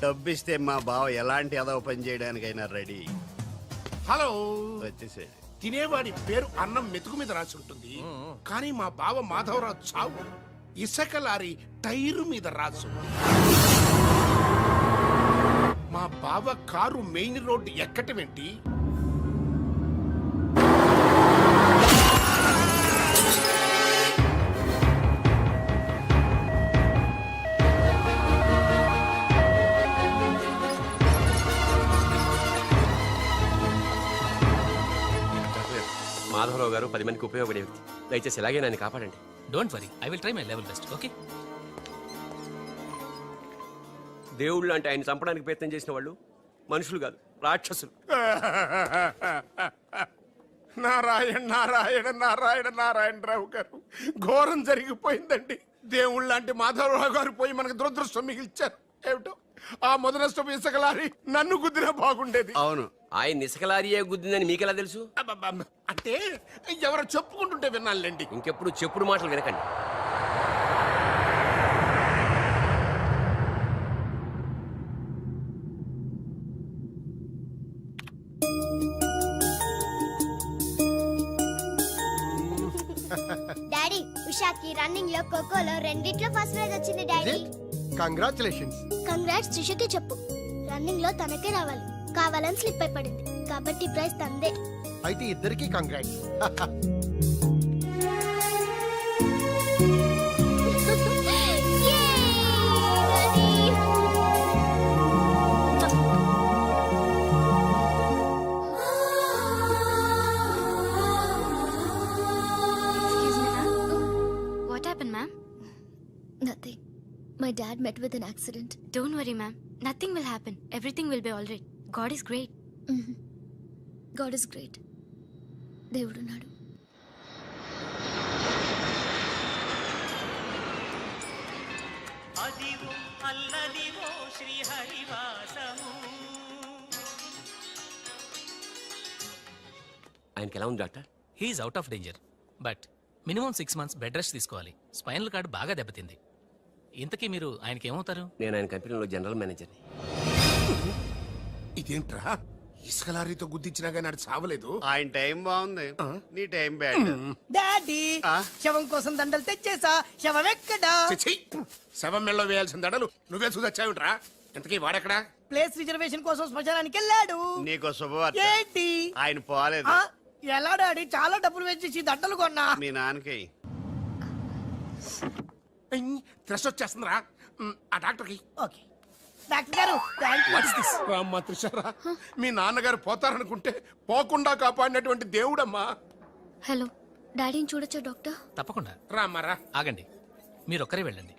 డబ్బిస్తే మా బావ ఎలాంటి అదవ పని చేయడానికైనా రెడీ. హలో, వచ్చేసాడు. తినేవాడి పేరు అన్నం మెతుకు మీద రాసి ఉంటుంది, కానీ మా బావ మాధవరావు చావు ఇసుక లారీ టైరు మీద రాసు. మా బావ కారు మెయిన్ రోడ్డు ఎక్కటమేంటి? మాధవరావు గారు 10 మందికి ఉపయోగపడే వ్యక్తి. దయచేసి ఇలాగే నన్ను కాపాడండి. Don't worry, I will try my level best. Okay. దేవుళ్ళు అంటే ఆయన చంపడానికి ప్రయత్నం చేసిన వాళ్ళు మనుషులు కాదు, రాక్షసులు. నారాయణ నారాయణ నారాయణ నారాయణరావు గారు, ఘోరం జరిగిపోయిందండి. దేవుళ్ళు లాంటి మాధవరావు గారు పోయి మనకు దురదృష్టం మిగిల్చారు. ఏమిటో ఆ మొదనష్టం ఇసుక లారీ నన్ను గుద్దినా బాగుండేది. అవును, ఆయన ఇసుకలారియే గుద్దిందని మీకెలా తెలుసు? అబ్బబ్బబ్బ. అంటే ఎవరో చెప్పుకుంటుంటే విన్నానులేండి. ఇంకెప్పుడు చెప్పుడు మాటలు వినకండి. డాడీ, ఉషాకి రన్నింగ్ లో ఖోఖోలో రెండిట్లో ఫస్ట్ ప్రైజ్ వచ్చింది డాడీ. కంగ్రాచులేషన్స్. కంగ్రాట్స్ త్రిషకి చెప్పు. రన్నింగ్ లో తనకే రావాలి, కావాలని స్లిప్ అయి పడింది కాబట్టి ప్రైజ్ తందే. అయితే ఇద్దరికి congrats. What happened, ma'am? Nothing. My dad met with an accident. Don't worry, ma'am. Nothing will happen. Everything will be all right. God is great. God is great. దేవుడు ఉన్నాడు. అదివో అల్లదివో శ్రీహరివాసము. ఆయనకి ఎలా ఉంది doctor? He's out of danger, but minimum 6 months bed rest తీసుకోవాలి. Spinal cord బాగా దెబ్బతింది. ఇంతకీ మీరు ఆయనకి ఏమవుతారు? నేను ఆయన కంపెనీలో జనరల్ మేనేజర్ని. ఇదేంట్రా, ఇసుక లారీతో గుద్దించినా కానీ నాడు చావలేదు. ఆయన టైం బాగుంది, నీ టైం బ్యాడ్. డాడీ, శవం కోసం దండలు తెచ్చేసా. శవం ఎక్కడా? చిచ్చి, శవం మెళ్ళలో వేయాల్సిన దడలు నువ్వే చూసొచ్చావుట్రా. ఎంతకీ వాడెక్కడా? ప్లేస్ రిజర్వేషన్ కోసం శ్మశానానికి వెళ్ళాడు. నీకో శుభవార్త, ఏంటి? ఆయన పోలేదు. ఆ, ఎలా డాడీ? చాలా డబ్బులు వేసేసి దండలు కొన్నా. మీ నాన్నకి త్రెస్ వచ్చేస్తుందిరా. ఆ డాక్టర్కి. ఓకే డాక్టర్ గారు, థ్యాంక్ యూ. రామ్మా త్రిషరా, మీ నాన్నగారు పోతారనుకుంటే పోకుండా కాపాడినటువంటి దేవుడమ్మా. హలో, డాడీని చూడొచ్చా డాక్టర్? తప్పకుండా. రామ్మారా. ఆగండి, మీరొక్కరే వెళ్ళండి.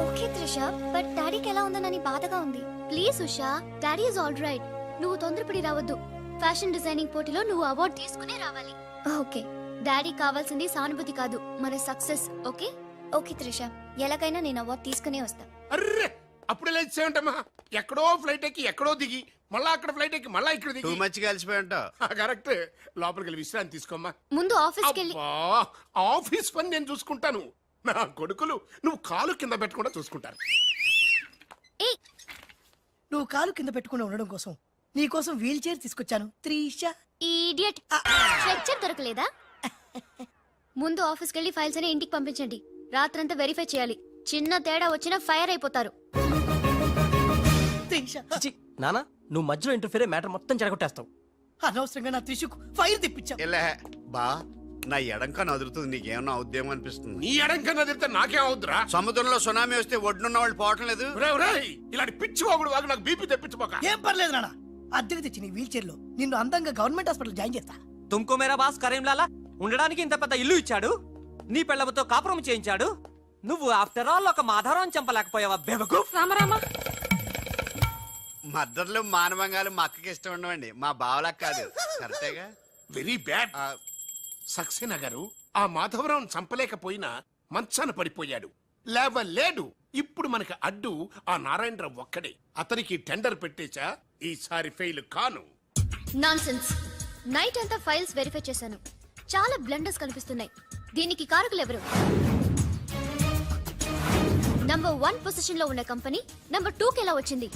ఓకే త్రిష, బట్ డాడీకి ఎలా ఉందనని బాధగా ఉంది. Please Usha, daddy is all right. నువ్వు తొందరపడి రావద్దు. ఫ్యాషన్ డిజైనింగ్ పోటీలో నువ్వు అవార్డు తీసుకునే రావాలి. ఓకే, డాడీ కావాల్సింది సానుభూతి కాదు, మన సక్సెస్. ఓకే ఓకే త్రిష, ఎలాగైనా నేను అవార్డు తీసుకునే వస్తా. అర్రే, అప్పుడు లేచేయంటమ్మా. ఎక్కడో ఫ్లైట్ ఎక్కి ఎక్కడో దిగి మళ్ళా అక్కడ ఫ్లైట్ ఎక్కి మళ్ళా ఇక్కడ టూ దిగి. మచ్ కలిసిపోయి ఉంటావు. కరెక్ట్. లోపలికి వెళ్ళి విశ్రాంతి తీసుకోమ్మా. ముందు ఆఫీస్కి వెళ్ళి. అబ్బా, ఆఫీస్ పని నేను చూసుకుంటాను. నా కొడుకులు నువ్వు కాలు కింద పెట్టకుండా చూసుకుంటారు. ఏయ్, నువ్వు కాలు కింద పెట్టుకుని ఉండడం కోసం నీ కోసం వీల్ చైర్ తీసుకొచ్చాను త్రిష. ఇడియట్, స్ట్రెచ్చర్ దొరకలేదా? ముందు ఆఫీస్కి వెళ్ళి ఫైల్స్ అని ఇంటికి పంపించండి. రాత్రంతా వెరిఫై చేయాలి. చిన్న తేడా వచ్చినా ఫైర్ అయిపోతారు. త్రిష, నానా, నువ్వు మధ్యలో ఇంటర్ఫీర్ మ్యాటర్ మొత్తం చెడగొట్టేస్తావు. అనవసరంగా నా త్రిషకు ఫైర్ తెప్పించావు. వెళ్ళే బా, నా ఎడంకా నదురుతుంది. నీకేమన్నా ఉద్యమం అనిపిస్తుంది? నీ ఎడంకన్నా తిరిగితే నాకేం అవుద్దురా? సముద్రంలో సునామీ వస్తే ఒడ్డున్న వాళ్ళు పోవటం లేదు. ఇలాంటి పిచ్చి వాగుడు వాగు నాకు బీపీ తెప్పించుకోక. ఏం పర్లేదు నాన్న, అద్దెకి తెచ్చి నీ వీల్ చైర్ లో నిన్ను అందంగా గవర్నమెంట్ హాస్పిటల్ జాయిన్ చేస్తా. తుమ్కో మేరా బాస్ కరీంలాలా ఉండడానికి ఇంత పెద్ద ఇల్లు ఇచ్చాడు, నీ పెళ్ళబతో కాపురం చేయించాడు. నువ్వు ఆఫ్టర్ ఆల్ ఒక మాధవరావుని చంపలేకపోయావా బేవకూఫ్? రామరామ, మద్దతులు మానవంగాలు మా అక్కకి ఇష్టం ఉండవండి, మా బావలకు కాదు. కరెక్టేగా? Very bad. సక్సేనా గారు, ఆ మాధవరావును చంపలేకపోయినా మంచాన పడిపోయాడు. లేవలేడు. ఇప్పుడు మనకి అడ్డు ఆ నారాయణరావు ఒక్కడే. అతనికి టెండర్ పెట్టేచా, ఈసారి ఫెయిల్ కాను. నాన్సెన్స్. నైట్ అంతా ఫైల్స్ వెరిఫై చేశాను. చాలా బ్లండర్స్ కనిపిస్తున్నాయి. దీనికి కారకులు ఎవరు? నంబర్ 1 పొజిషన్ లో ఉన్న కంపెనీ నంబర్ 2 కి ఎలా వచ్చింది?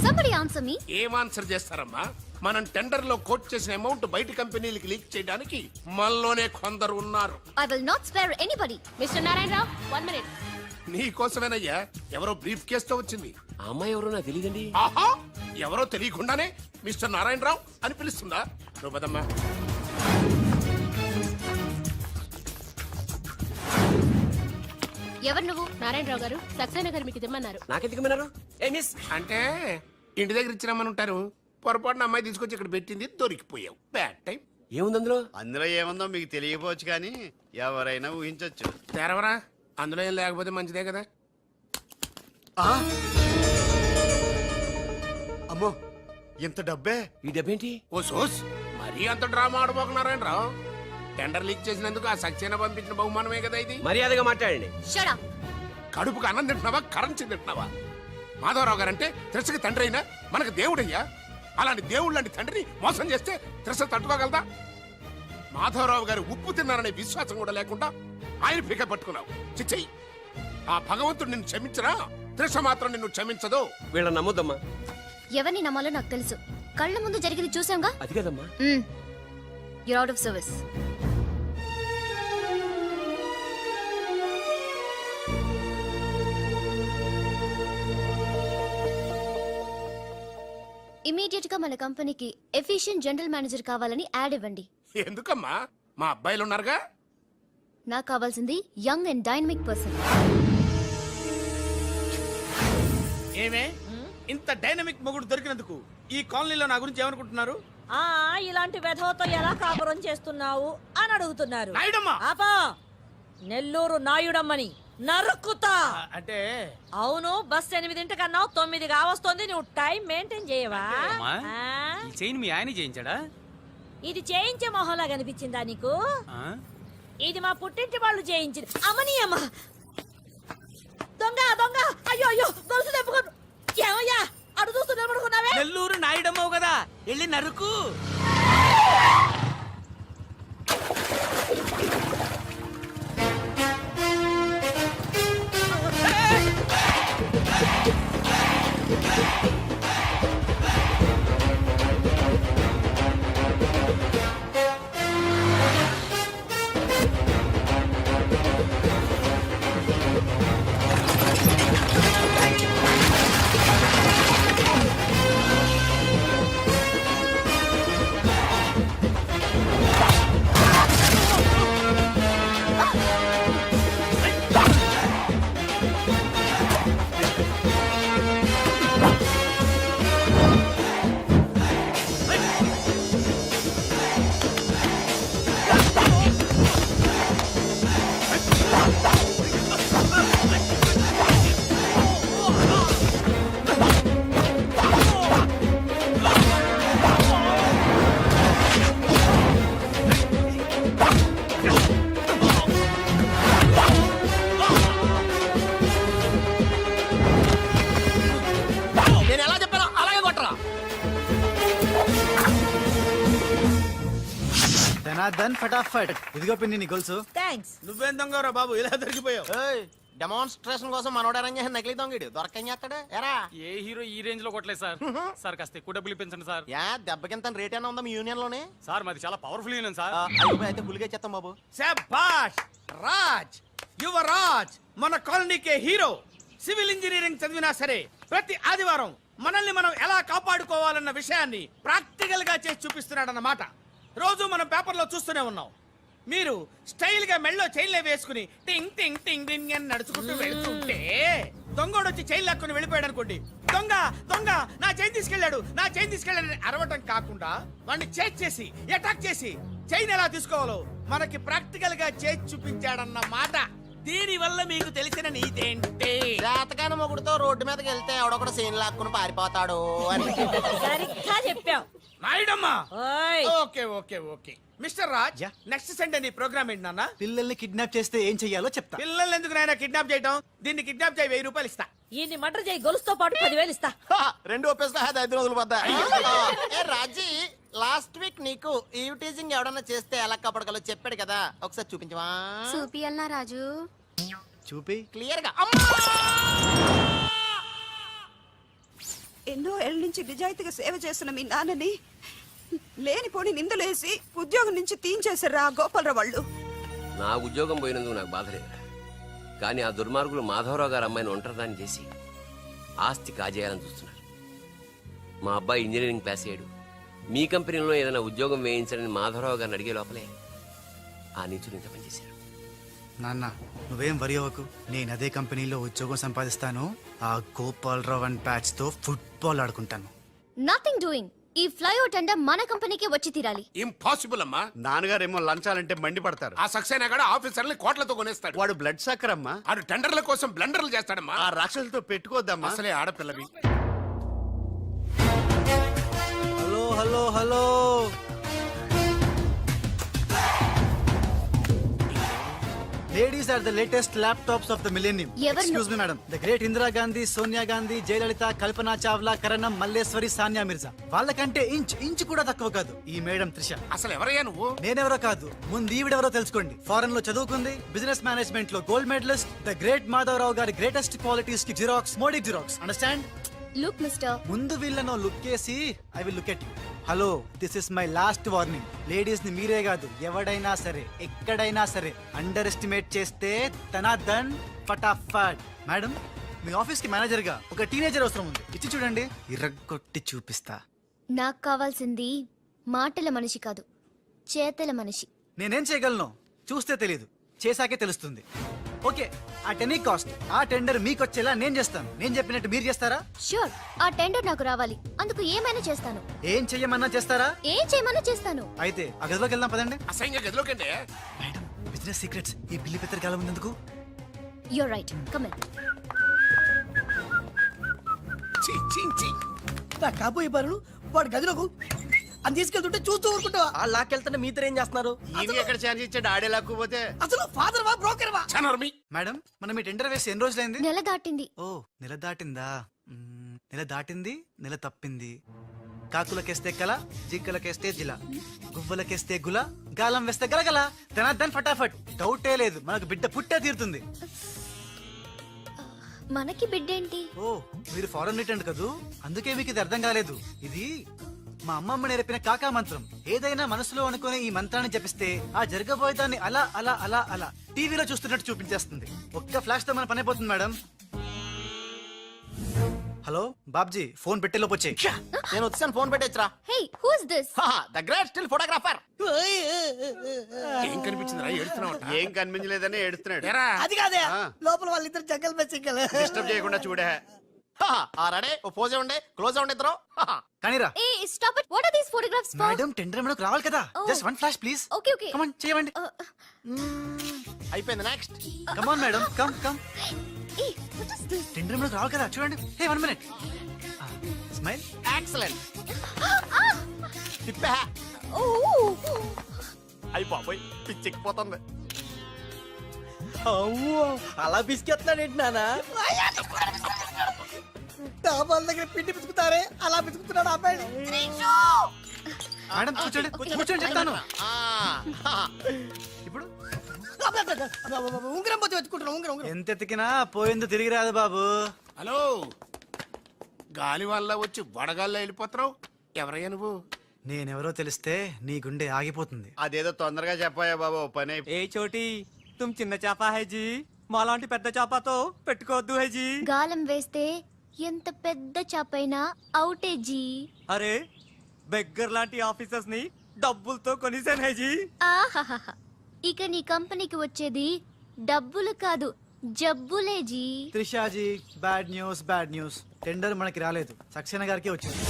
Somebody answer me. ఏం ఆన్సర్ చేస్తారమ్మా? మనం టెండర్ లో కోట్ చేసిన అమౌంట్ బయట కంపెనీలకి లీక్ చేయడానికి మనలోనే కొందరు ఉన్నారు. I will not spare anybody. Mr. Narayan 1 minute. నీ కోసమేనయ్యా. ఎవరో బ్రీఫ్ కేసుతో వచ్చింది. ఆ అమ్మాయి ఎవరో నాకు తెలియదండి. ఆహా, ఎవరో తెలియకుండానే మిస్టర్ నారాయణరావు అని పిలుస్తుందా? నువ్వు పదమ్మా. ఎవరు నువ్వు? నారాయణరావు గారు సక్సేనా గారు మీకు ఇమ్మన్నారు. నాకెందుకు విన్నారు? ఏ మిస్, అంటే ఇంటి దగ్గర ఇచ్చినామని ఉంటారు. పొరపాటున అమ్మాయి తీసుకొచ్చి ఇక్కడ పెట్టింది, దొరికిపోయావు. Bad time. ఏముంది అందులో? అందులో ఏముందో మీకు తెలియకపోవచ్చు కానీ ఎవరైనా ఊహించొచ్చు. తెరవరా, అందులో ఏం లేకపోతే మంచిదే కదా. అమ్మో, ఇంత డబ్బే! ఈ డబ్బేంటి? ఓ సోస్, మరీ అంత డ్రామా ఆడబోకున్నారాయణరావు. టెండర్ లీక్ చేసినందుకు ఆ సక్సేనా పంపించిన బహుమానమే కదా ఇది. మర్యాదగా మాట్లాడండి. Shut up. కడుపుకు అన్నం తింటున్నావా, కరెన్సీ తింటున్నావా? మాధవరావు గారంటే త్రిసకి తండ్రి అయినా మనకు దేవుడయ్యా. అలాంటి దేవుడు లాంటి తండ్రిని మోసం చేస్తే త్రిస తట్టుకోగలదా? మాధవరావు గారు ఉప్పు తిన్నారనే విశ్వాసం కూడా లేకుండా ఆయన పీక పట్టుకున్నావు. చిచ్చయ్యి, ఆ భగవంతుడు నిన్ను క్షమించరా? త్రిష మాత్రం నిన్ను క్షమించదు. వీళ్ళని నమ్మొద్దమ్మా. ఎవరిని నమ్మాలో నాకు తెలుసు. కళ్ళ ముందు జరిగింది చూసాంగా. అది కదమ్మా. You're out of service. Immediate గా మన కంపెనీకి ఎఫిషియెంట్ జనరల్ మేనేజర్ కావాలని యాడ్ ఇవ్వండి. ఎందుకమ్మా? మా అబ్బాయిలు ఉన్నారుగా. నాకు కావాల్సింది యంగ్ అండ్ డైనమిక్ పర్సన్. ఏమే ఇంత డైనమిక్ మొగుడు దొరికినందుకు ఈ కాలనీలో నా గురించి ఏమనుకుంటున్నారు? ఇలాంటి వెధవతో ఎలా కాపురం చేస్తున్నావు అని అడుగుతున్నారు. నాయుడమ్మా! ఆపా, నెల్లూరు నాయుడమ్మని నరుక్కుతా. అంటే అవును, బస్ 8 కన్నావు, 9 కావస్తుంది. నువ్వు టైం మెయింటైన్ చేయవా? ఈ చైన్ మీ ఆయన చేయించాడా? ఇది చేయించే మొహంలా కనిపించిందా నీకు? ఇది మా పుట్టింటి వాళ్ళు చేయించింది. అమ్మని అమ్మ, దొంగ దొంగ! అయ్యో అయ్యో, గొలుసు తెప్పుకోను. ఏమయ్యా అడు చూస్తూ నిలబడుకున్నావే? నెల్లూరు నాయుడమ్మవు కదా, వెళ్ళి నరుకు. నేను ఎలా చెప్పానో అలాగే కొట్టరా. ధనాధన్ ఫటాఫట్. ఇదిగో పిన్ని నీ గొలుసు. థ్యాంక్స్. నువ్వేం దొంగరా బాబు, ఇలా దొరికిపోయావు? డెమాన్స్ట్రేషన్ కోసం మనోడారని చేసిన నకిలీ దొంగడు దొరకని చేస్తాడు. ఎరా ఏ హీరో ఈ రేంజ్ లో కొట్టలేదు సార్. సార్ కాస్త ఎక్కువ డబ్బులు ఇప్పించండి సార్. యా, దెబ్బకింత రేట్ అయినా ఉందా మీ యూనియన్ లోనే? సార్ మాది చాలా పవర్ఫుల్ యూనియన్ సార్. అయితే గులిగే చేస్తాం బాబు. శభాష్ రాజ్, యువరాజ్, మన కాలనీకే హీరో. సివిల్ ఇంజనీరింగ్ చదివినా సరే ప్రతి ఆదివారం మనల్ని మనం ఎలా కాపాడుకోవాలన్న విషయాన్ని ప్రాక్టికల్ గా చేసి చూపిస్తున్నాడన్నమాట. రోజు మనం పేపర్లో చూస్తూనే ఉన్నాం. మీరు స్టైల్ గా మెళ్ళో చైన్లే వేసుకుని టింగ్ టింగ్ టింగ్ టింగ్ అని నడుచుకుంటూ వెళ్తుంటే దొంగోడు వచ్చి చైన్ లాక్కుని వెళ్ళిపోయాడు అనుకోండి. దొంగ దొంగ నా చైన్ తీసుకెళ్ళాడు, నా చైన్ తీసుకెళ్ళాడని అరవటం కాకుండా వాడిని చేజ్ చేసి అటాక్ చేసి చైన్ ఎలా తీసుకోవాలో మనకి ప్రాక్టికల్ గా చేసి చూపించాడన్న మాట. దీని వల్ల మీకు తెలిసిన నీతేంటి? జాతకాన మొగుడుతో రోడ్డు మీదకి వెళ్తే ఎవడొకడు సీన్ లాక్కుని పారిపోతాడు అని. సరిగ్గా చెప్పావు. నాయుడమ్మా ఓయ్ okay okay okay mister Raj next Sunday నీ ప్రోగ్రామ్ ఏంటి నాన్న పిల్లల్ని కిడ్నాప్ చేస్తే ఏం చెయ్యాలో చెప్తా. పిల్లల్ని ఎందుకు నాయన కిడ్నాప్ చేయటం? దీన్ని కిడ్నాప్ చేయి 1000 రూపాయలు ఇస్తా. ఈయన్ని మటర్ చేయి గొలుసుతో పాటు 10,000 ఇస్తా. రెండు ఒప్పేసుకో 5 రోజులు పడ్డా. ఏ రాజీ, లాస్ట్ వీక్ నీకు ఈ టీజింగ్ ఎవడన్నా చేస్తే ఎలా కాపాడగలో చెప్పాడు కదా, ఒకసారి చూపించవా? చూపియల్నా రాజు? చూపి క్లియర్ గా. ఎన్నో ఏళ్ళ నుంచి నిజాయితీగా సేవ చేస్తున్న మీ నాన్నని లేనిపోని నిందలేసి ఉద్యోగం నుంచి తీయించేశారు ఆ గోపాలరావు వాళ్ళు. నా ఉద్యోగం పోయినందుకు నాకు బాధ లేదు, కానీ ఆ దుర్మార్గులు మాధవరావు గారు అమ్మాయిని ఒంటరిదాన్ని చేసి ఆస్తి కాజేయాలని చూస్తున్నారు. మా అబ్బాయి ఇంజనీరింగ్ పాస్ అయ్యాడు, మీ కంపెనీలో ఏదైనా ఉద్యోగం వేయించాలని మాధవరావు గారిని అడిగే లోపలే ఆ నీచులు ఇంత పనిచేశారు. నాన్న నువ్వేం వరి అవ్వకు, నేను అదే కంపెనీలో ఉద్యోగం సంపాదిస్తాను. ఆ గోపాలరావు అండ్ ప్యాచ్ తో ఫుట్బాల్ ఆడుకుంటాను. Nothing doing. ఈ ఫ్లైఓవర్ టెండర్ మన కంపెనీకే వచ్చి తీరాలి. ఇంపాసిబుల్ అమ్మా. నాన్నగారేమో లంచాలంటే మండిపడతారు. ఆ సక్సేనా కూడా ఆఫీసర్ని కోట్లతో కొనేస్తాడు. వాడు బ్లడ్ సక్కర్ అమ్మా. ఆడు టెండర్ల కోసం బ్లండర్లు చేస్తాడమ్మా. ఆ రాక్షసులతో పెట్టుకోవద్దమ్మా. అసలే ఆడపిల్లవి. Hello hello hello, ladies are the latest laptops of the millennium. Excuse me madam, the great Indira Gandhi, Sonia Gandhi, Jayalalitha, Kalpana Chawla, Karanam, Malleswari, Sania Mirza వాళ్ళకంటే ఇంచ్ కూడా తక్కువ కాదు ఈ మేడం త్రిష. అసలు ఎవరయ్యా నువ్వు? నేనెవరో కాదు, ముందు ఈవిడెవరో తెలుసుకోండి. ఫారెన్ లో చదువుకుంది, బిజినెస్ మేనేజ్మెంట్ లో gold medalist, the great Madhavrao గారి గ్రేటెస్ట్ క్వాలిటీస్ కి xerox, Modi xerox. Understand? Look mister, ముందు వీళ్ళను లుక్ చేసి I will look at you. Hello, this is my last warning. Ladies ని మీరే కాదు, ఎవడైనా సరే ఎక్కడైనా సరే అండర్ ఎస్టిమేట్ చేస్తే తనాదన్ ఫటాఫట్. మేడం, మీ ఆఫీస్ కి మేనేజర్ గా ఒక టీనేజర్ అవసరం ఉంది, ఇచ్చి చూడండి, ఇరగొట్టి చూపిస్తా. నాకు కావాల్సింది మాటల మనిషి కాదు, చేతల మనిషి. నేనేం చేయగలను చూస్తే తెలియదు, చేశాకే తెలుస్తుంది. ఓకే, అట్ ఎనీ కాస్ట్ ఆ టెండర్ మీకు వచ్చేలా నేను చేస్తాను. నేను చెప్పినట్టు మీరు చేస్తారా? ష్యూర్, ఆ టెండర్ నాకు రావాలి. అందుకు ఏమైనా చేస్తాను. ఏం చెయ్యమన్నా చేస్తారా? ఏం చేయమన్నా చేస్తాను. అయితే ఆ గదిలోకి వెళ్దాం పదండి. అసహ్యంగా గదిలోకంటే మేడం, బిజినెస్ సీక్రెట్స్ ఈ బిల్లి పెద్దరు కాలం ఉన్నందుకు. You're right, come in. నా కాబోయే బారులు వాడు గదిలోకు అని తీసుకెళ్తుంటే చూస్తూ ఊరుకుంటావా? ఆ లాక్కెళ్తుంటే మీతో ఏం చేస్తున్నారు? ఈయన ఎక్కడ ఛాన్స్ ఇచ్చాడు? ఆడే లాక్కుపోతే. అసలు ఫాదర్ వా బ్రోకర్ వా? చనర్మి. మేడం, మనం ఈ టెండర్ వేసి ఎన్ని రోజులైంది? నెల దాటింది. ఓ, నెల దాటిందా? నెల దాటింది, నెల తప్పింది. కాకులకేస్తే కల, జింకలకేస్తే జిల, గువ్వలకేస్తే గుల, గాలం వేస్తే గలగల, ధనార్దన్ ఫటాఫట్. డౌటే లేదు, మనకు బిడ్డ పుట్టే తీరుతుంది. మనకి బిడ్డేంటి? ఓ, మీరు ఫారెన్ రిటర్న్ కదూ, అందుకే మీకు ఇది అర్థం కాలేదు. ఇది మా అమ్మమ్మ నేర్పిన కాకా మంత్రం. ఏదైనా మనసులో అనుకుని ఈ మంత్రాన్ని జపిస్తే ఆ జరగబోయేదాన్ని అలా అలా అలా అలా టీవీలో చూస్తున్నట్టు చూపించేస్తుంది. ఒక్క ఫ్లాష్ తో మన పని అయిపోతుంది మేడం. హలో బాబ్జీ, ఫోన్ పెట్టేలోపు వచ్చే. నేను వచ్చాను, ఫోన్ పెట్టేచ్చరా. Hey, who is this? The great still photographer. ఏం కనిపించిందిరా? ఏడుస్తున్నావు? ఏం కనిపించలేదని ఏడుస్తున్నాడు. అది కాదే, ఆ. లోపల వాళ్ళిద్దరు జగ్గలు పెంచగల. డిస్టర్బ్ చేయకుండా చూడే. రెడీ, ఓ పోజే ఉండే, క్లోజ్ ఉండే ఇద్దరు. కానీరా ఏ stop it. What are these photographs for? Madam, tender మనకు రావాలి కదా. Oh. Just one flash please. Okay okay. Come on, చేయండి. అయిపోయింది, next. Come on madam, come come. ఏ వాట్ ఇస్ దిస్? టెండర్ మనకు రావాలి కదా, చూడండి. Hey, 1 minute. స్మైల్. ఎక్సలెంట్. తిప్పా. ఓ అయిపోయి పిచ్చెక్కిపోతుంది. అలా బిస్కెత్తున్నాడేంటి నానా? డాబాల దగ్గర పిండి పిసుకుతారే అలా పిసుకుతున్నాడు అబ్బాయి. మేడం కూర్చోండి, కూర్చోండి చెప్తాను. ఇప్పుడు ఉంగరం పోతే వెతుకుంటున్నా. ఉంగరం ఎంత ఎతికినా పోయింది తిరిగి రాదు బాబు. హలో, గాలి వల్ల వచ్చి వడగాల్లో వెళ్ళిపోతున్నావు. ఎవరయ్యా నువ్వు? నేనెవరో తెలిస్తే నీ గుండె ఆగిపోతుంది. అదేదో తొందరగా చెప్పాయా బాబు, పని ఏ చోటి తుమ్ చిన్న చేప హైజీ, మాలాంటి పెద్ద చేపతో పెట్టుకోవద్దు హైజీ. గాలం వేస్తే ఎంత పెద్ద చాపైనా అవుటే జీ. అరే, బెగ్గర్ లాంటి ఆఫీసర్స్ ని డబ్బులతో కొనిసాను హైజీ. ఆహాహా, ఇక నీ కంపెనీకి వచ్చేది డబ్బులు కాదు, జబ్బులే జీ. Trishaji, bad news, bad news. Tender మనకి రాలేదు, సక్సేనా గారికి వచ్చింది.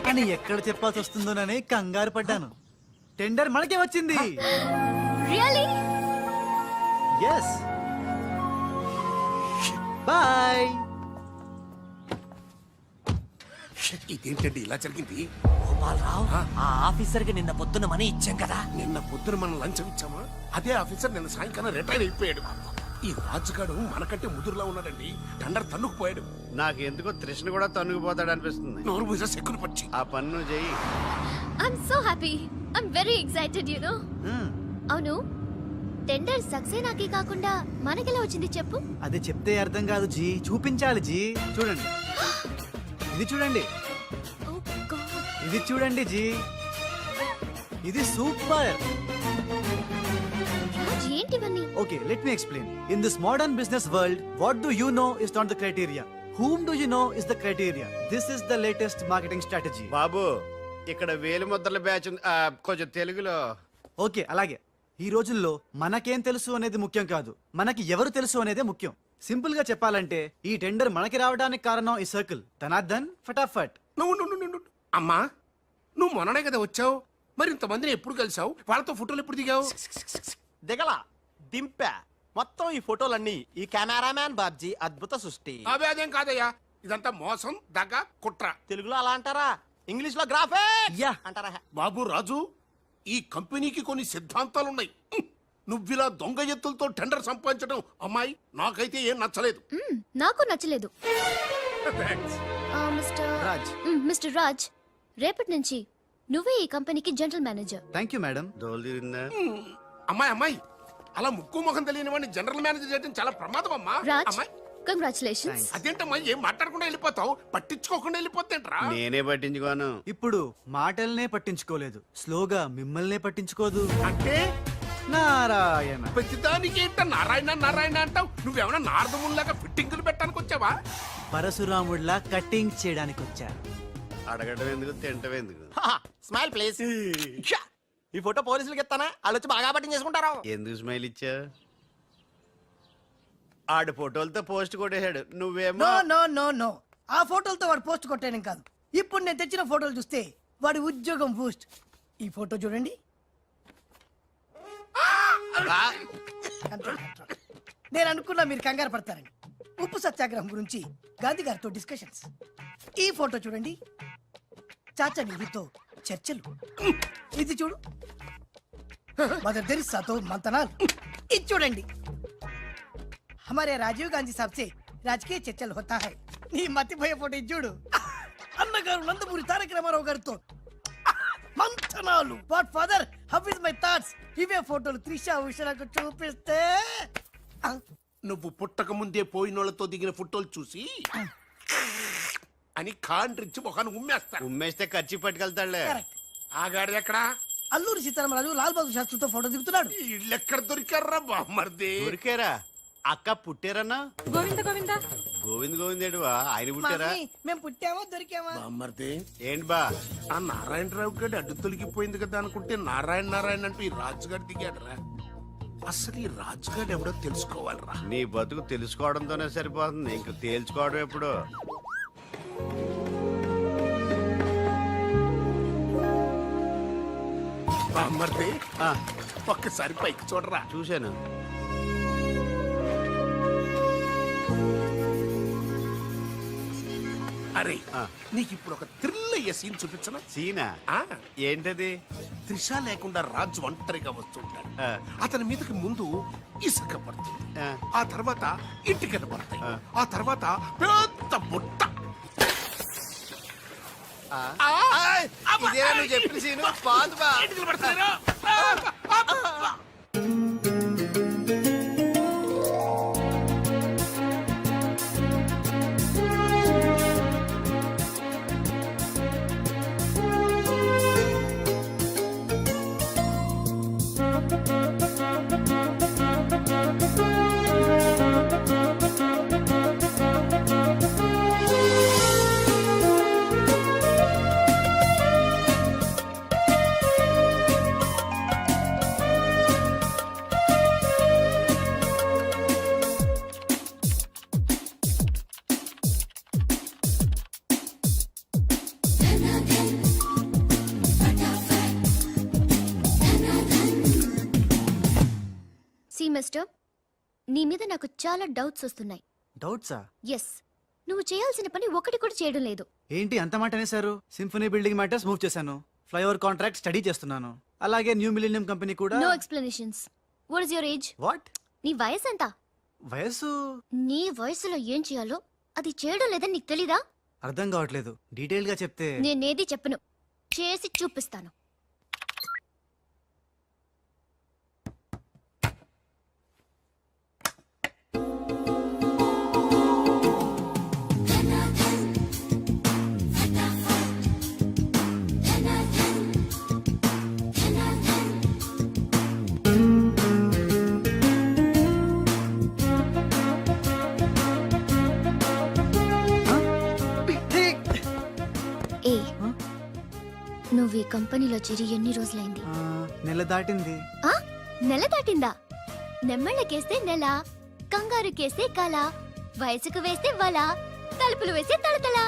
అని ఎక్కడ చెప్పాల్సి వస్తుందోనని కంగారు పడ్డాను. టెండర్ మనకే వచ్చింది. రియల్లీ? ఎస్. బాయ్. ఇదేంటండి ఇలా జరిగింది? గోపాలరావు ఆ ఆఫీసర్ కి నిన్న పొద్దున మనీ ఇచ్చాం కదా. నిన్న పొద్దున మనం లంచం ఇచ్చామా? అదే ఆఫీసర్ నిన్న సాయంకాలం రిటైర్ అయిపోయాడు. ఈ రాజుగాడు మనకంటే ముదురులా ఉన్నాడండి. టండర్ తన్నుకుపోయాడు. నాకు ఎందుకో తృష్ణ కూడా తనుగుపోతాడు అనిపిస్తుంది. నోరు పూజ సెక్కులు పచ్చి. ఆ పన్ను చెయ్యి. I'm so happy. I'm very excited you know. అవును, టెండర్ సక్సేనాకి కాకుండా మనకెలా వచ్చింది చెప్పు? అది చెప్తే అర్థం కాదు జీ, చూపించాలి జీ. చూడండి, ఇది చూడండి, Oh God. ఇది చూడండి జీ, ఇది సూపర్. రాజ్, ఏంటివన్నీ? Okay, let me explain. In this modern business world, what do you know is not the criteria. Whom do you know is the criteria. This is the latest marketing strategy. బాబు, ఇక్కడ వేలు ముద్రల batch ఉంది. కొంచెం తెలుగులో. Okay, అలాగే. ఈ రోజుల్లో మనకేం తెలుసు అనేది ముఖ్యం కాదు, మనకి ఎవరు తెలుసు అనేదే ముఖ్యం. సింపుల్ గా చెప్పాలంటే ఈ టెండర్ మనకి రావడానికి కారణం ఈ సర్కిల్. ధనార్దన్ ఫటాఫట్. నువ్వు అమ్మా, నువ్వు మొన్ననే కదా వచ్చావు. మరి ఇంతమందిని ఎప్పుడు కలిసావు? వాళ్ళతో ఫోటోలు ఎప్పుడు దిగావు? దిగల దింపా. మొత్తం ఈ ఫోటోలన్నీ ఈ కెమెరామ్యాన్ బాబ్జీ అద్భుత సృష్టి. అవే అదేం కాదయ్యా, ఇదంతా మోసం, దగ్గ, కుట్ర. తెలుగులో అలా అంటారా? ఇంగ్లీష్ లో గ్రాఫే యా అంటారా? బాబు రాజు, ఈ కంపెనీకి కొన్ని సిద్ధాంతాలున్నాయి. నువ్విలా దొంగ ఎత్తులతో టెండర్ సంపాదించడం అమ్మాయి నాకైతే ఏం నచ్చలేదు. నాకు నచ్చలేదు. రాజ్. మిస్టర్ రాజ్, రేపటి నుంచి నువ్వే ఈ కంపెనీకి general manager. Thank you madam. దోలు తీరిందా? అమ్మాయి అలా ముక్కు ముఖం తెలియని వాడిని జనరల్ మేనేజర్ చేయడం చాలా ప్రమాదం అమ్మా. రాజ్, అమ్మాయి కంగ్రాచులేషన్స్. అదేంటమ్మా, ఏం మాట్లాడకుండా వెళ్ళిపోతావు? పట్టించుకోకుండా వెళ్ళిపోతేంట్రా? నేనే పట్టించుకోను. ఇప్పుడు మాటల్నే పట్టించుకోలేదు, స్లోగా మిమ్మల్నే పట్టించుకోదు. అంటే నారాయణ. ప్రతిదానికి ఏంట నారాయణ నారాయణ అంటావు? నువ్వేమన్నా నారదముల్లాగా ఫిట్టింగులు పెట్టడానికి వచ్చావా? పరశురాముడిలా కటింగ్ చేయడానికి వచ్చా. అడగడం ఎందుకు, తింటం ఎందుకు? Smile please. ఈ ఫోటో పోలీసులకి ఇస్తానా? వాళ్ళు వచ్చి బాగా పట్టింగ్ చేసుకుంటారు. ఎందుకు స్మైల్ ఇచ్చా? ఆడు ఫోటోలతో పోస్ట్ కొట్టేశాడు, నువ్వేమో. నో నో నో నో, ఆ ఫోటోలతో వాడు పోస్ట్ కొట్టేయడం కాదు. ఇప్పుడు నేను తెచ్చిన ఫోటోలు చూస్తే వాడి ఉద్యోగం బూస్ట్. ఈ ఫోటో చూడండి. Control, control. నేను అనుకున్నా మీరు కంగారు పడతారని. ఉప్పు సత్యాగ్రహం గురించి గాంధీ గారితో డిస్కషన్స్. ఈ ఫోటో చూడండి, చాచా నెహ్రూతో చర్చలు. ఇది చూడు, మదర్ తెరిసాతో మంతనాలు. ఇది చూడండి, हमारे राजीव गांधी साहब से राजकीय चर्चल होता है. నీ మతిపోయే ఫోటో ఇది చూడు, అన్నగారు నందమూరి తారక రామారావు గారితో మంతనాలు. What father, how is my thoughts. ఇవే ఫోటోలు త్రిషా ఉషలకు చూపిస్తే నువ్వు పుట్టక ముందే పోయినోళ్లతో దిగిన ఫోటోలు చూసి అని కాండ్రించి మొహాన్ని ఉమ్మేస్తా. ఉమ్మేస్తే ఖర్చు పట్టుకెళ్తాడులే. ఆగాడు ఎక్కడా? అల్లూరి సీతారామరాజు లాల్ బహదూర్ శాస్త్రితో ఫోటో దిగుతున్నాడు. వీళ్ళెక్కడ దొరికారా బామ్మర్ది? దొరికారా? అక్క పుట్టారన్నా? గోవింద గోవింద గోవింద్ గోవిందేడువా? ఆయన పుట్టారా? మమ్మీ, మేము పుట్టామా దొరికామా? బామ్మర్ది, ఏంటి బా? ఆ నారాయణరావు గడి అడ్డు తొలగిపోయింది కదా అనుకుంటే నారాయణ నారాయణ అంటూ ఈ రాజుగారు దిగాడరా. అసలు ఈ రాజుగారు ఎవడో తెలుసుకోవాలరా. నీ బతుకు తెలుసుకోవడంతోనే సరిపోతుంది, ఇంక తేల్చుకోవడం ఎప్పుడు? బామ్మర్ది, ఒక్కసారి పైకి చూడరా. చూశాను. అరే, నీకు ఇప్పుడు ఒక థ్రిల్ అయ్యే సీన్ చూపించనా? సీనా? ఏంటది? త్రిష లేకుండా రాజు ఒంటరిగా వస్తుంటాడు. అతని మీదకి ముందు ఇసుక పడుతుంది, ఆ తర్వాత ఇటుకలు పడతాయి, ఆ తర్వాత పెద్ద బుట్ట. ఇదేనా నువ్వు చెప్పిన సీను? పాదు బా. ఇటుకలు పడతాయిరా. సి మిస్టర్, నీ మీద నాకు చాలా డౌట్స్ వస్తున్నాయి. డౌట్సా? ఎస్, నువ్వు చేయాల్సిన పని ఒకటి కూడా చేయడం లేదు. ఏంటి అంత మాట అనేసారు? సింఫనీ బిల్డింగ్ మ్యాటర్స్ మూవ్ చేశాను, ఫ్లైఓవర్ కాంట్రాక్ట్ స్టడీ చేస్తున్నాను, అలాగే న్యూ మిలీనియం కంపెనీ కూడా. No explanations. What is your age? What? నీ వయసు ఎంత? వయసు నీ వయసులో ఏం చేయాలో అది చేయడం లేదని నీకు తెలీదా? అర్థం కావట్లేదు, డీటెయిల్ గా చెప్తే. నేనేది చెప్పను, చేసి చూపిస్తాను. ఏ నువ్వు ఈ కంపెనీలో చేరి ఎన్ని రోజులైంది? నెల దాటింది. ఆ? నెల దాటిందా? నెమ్మళ్ళకేస్తే నెల, కంగారుకేస్తే కల, వయసుకు వేస్తే వల, తలుపులు వేస్తే తడతల.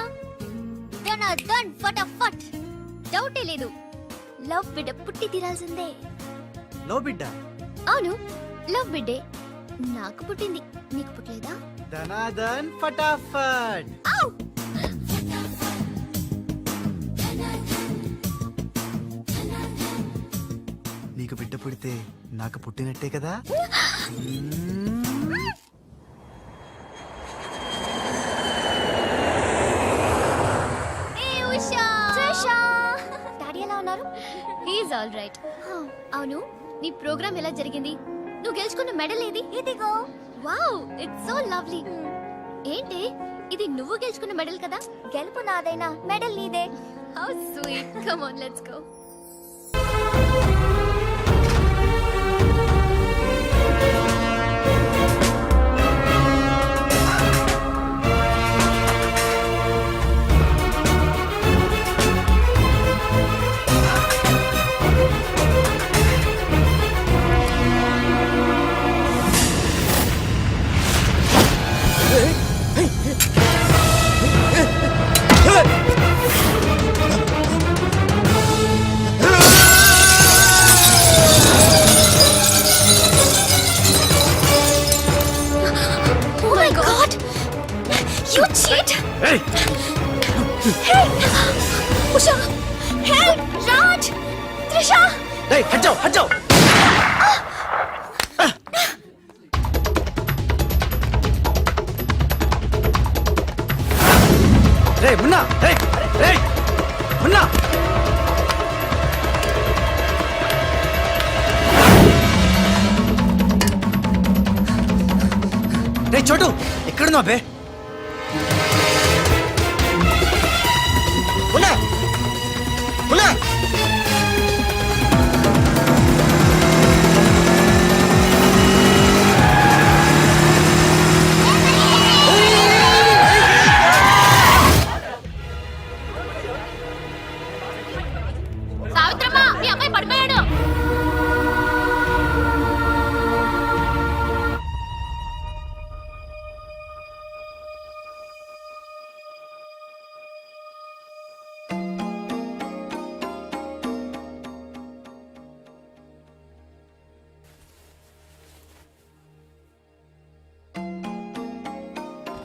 దన్ ఫటాఫట్. డౌటే లేదు, లవ్ బిడ్డ పుట్టి తీరాల్సిందే. లో బిడ్డ? అవును, లవ్ బిడ్డే. నాకు పుట్టింది, నీకు పుట్టలేదా? ధనాధన్ ఫటాఫట్. ఔ! నీకు బిడ్డ పుడితే నాకు పుట్టినట్టే కదా. డాడీ ఎలా ఉన్నారు? He's all right. అవును, నీ ప్రోగ్రామ్ ఎలా జరిగింది? నువ్వు గెలుచుకున్న మెడల్ ఏది? ఇదిగో. Wow, it's so lovely. ఏంటి ఇది, నువ్వు గెలుచుకున్న మెడల్ కదా? గెలుపు నాదైనా మెడల్ నీదే. How sweet. Come on, let's go. Oh my God! You cheat! Hey! Hey! Usha! Help! Raj! Trisha! Hey, हट जाओ. రే మున్నా, రే మున్నా. రే చోటు, ఎక్కడున్నావు బే? మున్నా, మున్నా. సావిత్రమ్మ, మీ అమ్మాయి పడిపోయాడు.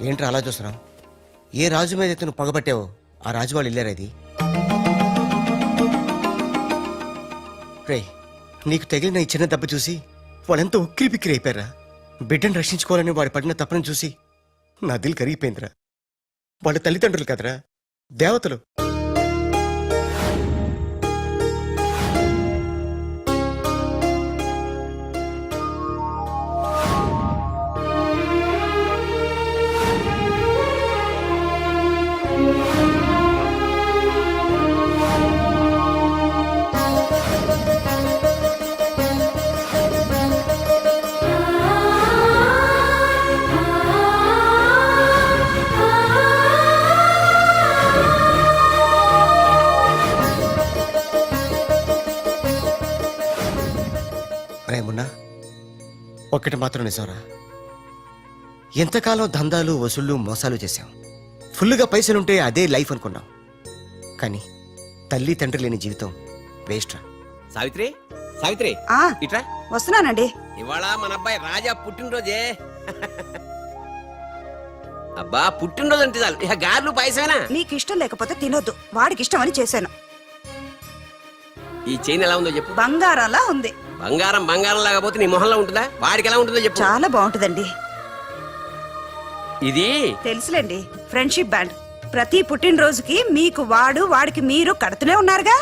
ఏంట్రా అలా చూస్తున్నావు? ఏ రాజు మీద అయితే నువ్వు పగబట్టావో ఆ రాజు వాళ్ళు ఇల్లారా ఇది? రే, నీకు తగిలిన ఈ చిన్న దెబ్బ చూసి వాళ్ళెంత ఉక్కిరి బిక్కిరి అయిపోయారా. బిడ్డను రక్షించుకోవాలని వాడు పడిన తప్పని చూసి నా దిల్ కరిగిపోయిందిరా. వాళ్ళ తల్లిదండ్రులు కదరా, దేవతలు. రేమున్నా, ఒక్కటి మాత్రం నిజంరా, ఎంతకాలం దందాలు వసూళ్ళు మోసాలు చేశాం. ఫుల్గా పైసలుంటే అదే లైఫ్ అనుకున్నాం. కానీ తల్లి తండ్రి లేని జీవితం వేస్ట్ రా. సావిత్రి, సావిత్రి, ఆ ఇట్రా. వస్తున్నానండి. ఇవాళ మన అబ్బాయి రాజా పుట్టినరోజే. అబ్బా పుట్టినరోజు అంటే చాలు ఇక గారెలు పాయసమేనా? నీకు ఇష్టం లేకపోతే తినొద్దు, వాడికి ఇష్టం అని చేశాను. ఈ చైన్ ఎలా ఉందో చెప్పు. బంగారంలా ఉంది. బంగారం బంగారం లాగపోతే నీ మొహంలో ఉంటుందా? వాడికి ఎలా ఉంటుందో చెప్పు. చాలా బాగుంటుందండి. ఇది తెలుసులేండి, ఫ్రెండ్షిప్ బ్యాండ్. ప్రతి పుట్టినరోజుకి మీకు వాడు, వాడికి మీరు కడుతూనే ఉన్నారుగా.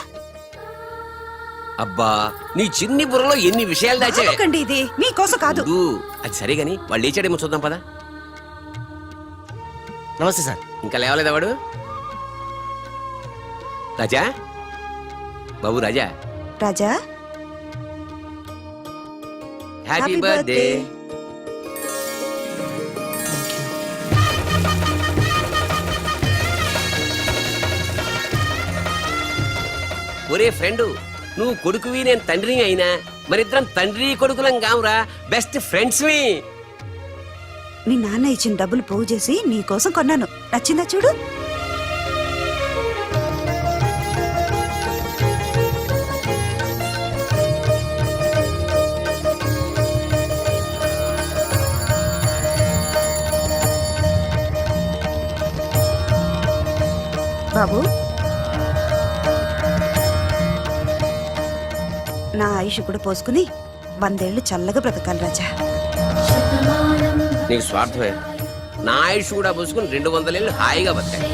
అబ్బా నీ చిన్ని బుర్రలో ఎన్ని విషయాలు దాచావే. నాకండి ఇది మీకోసం కాదు. ఊ, అది సరే గాని వాళ్ళు లేచాడేమో చూద్దాం పదా. నమస్తే సార్. ఇంకా లేవలేదా వాడు? రాజా బాబు రాజా, రాజా హ్యాపీ బర్త్డే. ఒరే ఫ్రెండు, నువ్వు కొడుకువి నేను తండ్రిని అయినా మరిద్దరం తండ్రి కొడుకులం కావురా, బెస్ట్ ఫ్రెండ్స్. మీ నాన్న ఇచ్చిన డబ్బులు పోగు చేసి నీకోసం కొన్నాను. నచ్చిందా చూడు. బాబు, నా ఆయుష్ కూడా పోసుకుని 100 ఏళ్ళు చల్లగా బ్రతకాలి రాజా. నీకు స్వార్థమే. నా ఆయుష్ కూడా పోసుకుని 200 ఏళ్ళు హాయిగా బతకాలి.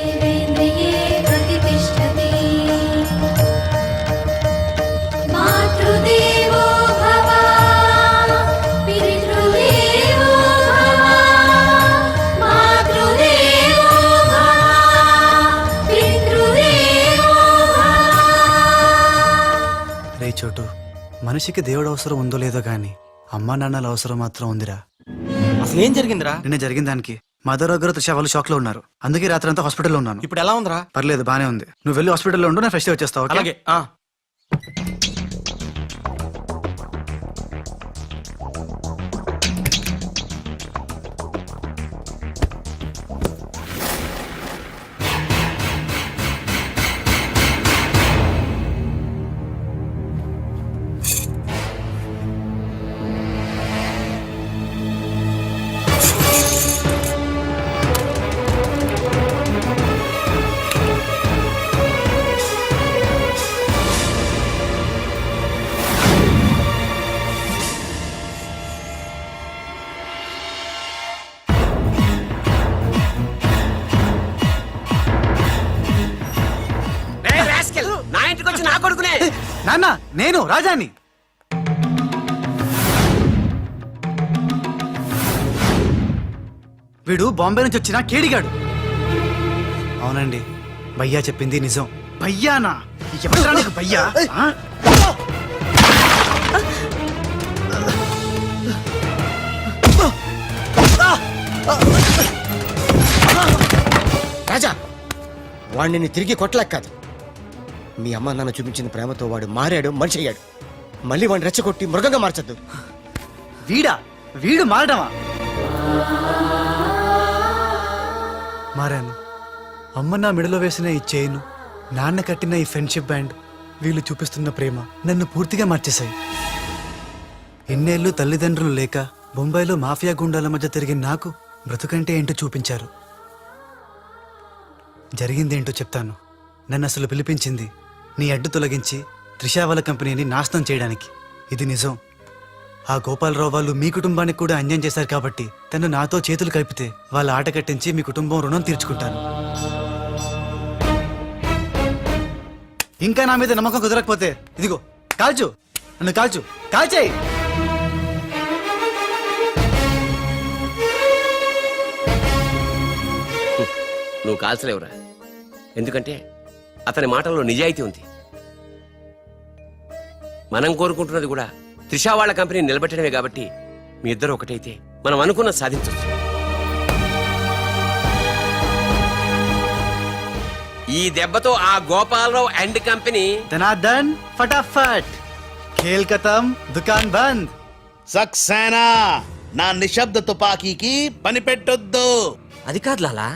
రే చోటు, మనిషికి దేవుడు అవసరం ఉందో లేదో గాని అమ్మా నాన్నల అవసరం మాత్రం ఉందిరా. అసలు ఏం జరిగిందిరా? నిన్న జరిగిన దానికి మదర్ దగ్గర త్రిష వాళ్ళు షాక్ లో ఉన్నారు. అందుకే రాత్రి అంతా హాస్పిటల్లో ఉన్నాను. ఇప్పుడు ఎలా ఉందిరా? పర్లేదు, బానే ఉంది. నువ్వు వెళ్ళి హాస్పిటల్లో ఉండు, నేను ఫ్రెష్ వచ్చేస్తావు. ఓకే? అలాగే. నా ఇంటికి వచ్చి నా కొడుకునే. నాన్న, నేను రాజాని. వీడు బాంబే నుంచి వచ్చిన కేడిగాడు. అవునండి, భయ్యా చెప్పింది నిజం. భయ్యానా? ఎవరా నీకు భయ్యా? ఆ? రాజా, వాడిని తిరిగి కొట్టలేక కాదు. మీ అమ్మ నాన్న చూపించిన ప్రేమతో వాడు మారాడు, మనిషి అయ్యాడు. మళ్ళీ వాడిని రెచ్చగొట్టి మృగంగా మార్చద్దు. వీడు మారడమా? మారాను. అమ్మ నా మెడలో వేసిన ఈ చైను, నాన్న కట్టిన ఈ ఫ్రెండ్షిప్ బ్యాండ్, వీళ్ళు చూపిస్తున్న ప్రేమ నన్ను పూర్తిగా మార్చేశాయి. ఎన్నేళ్ళు తల్లిదండ్రులు లేక బొంబాయిలో మాఫియా గుండాల మధ్య తిరిగిన నాకు బ్రతుకంటే ఏంటో చూపించారు. జరిగిందేంటో చెప్తాను. నన్ను అసలు పిలిపించింది నీ అడ్డు తొలగించి త్రిషా వాళ్ళ కంపెనీని నాశనం చేయడానికి. ఇది నిజం. ఆ గోపాలరావు వాళ్ళు మీ కుటుంబానికి కూడా అన్యాయం చేశారు కాబట్టి తను నాతో చేతులు కలిపితే వాళ్ళ ఆట కట్టించి మీ కుటుంబం రుణం తీర్చుకుంటాను. ఇంకా నా మీద నమ్మకం కుదరకపోతే ఇదిగో కాల్చు, నన్ను కాల్చు, కాల్చేయి. నువ్వు కాల్చలేవురా, ఎందుకంటే అతని మాటల్లో నిజాయితీ ఉంది. మనం కోరుకుంటున్నది కూడా త్రిషా వాళ్ళ కంపెనీ నిలబెట్టడమే కాబట్టి మీ ఇద్దరు ఒకటైతే మనం అనుకున్న సాధించవచ్చు. ఈ దెబ్బతో ఆ గోపాలరావు అండ్ కంపెనీ ధనార్దన్ ఫటాఫట్, ఖేల్ ఖతం, దుకాన్ బంద్. సక్సేనా, నా నిశ్శబ్ద తుపాకీకి పని పెట్టొద్దు. అది కాదు లాలా,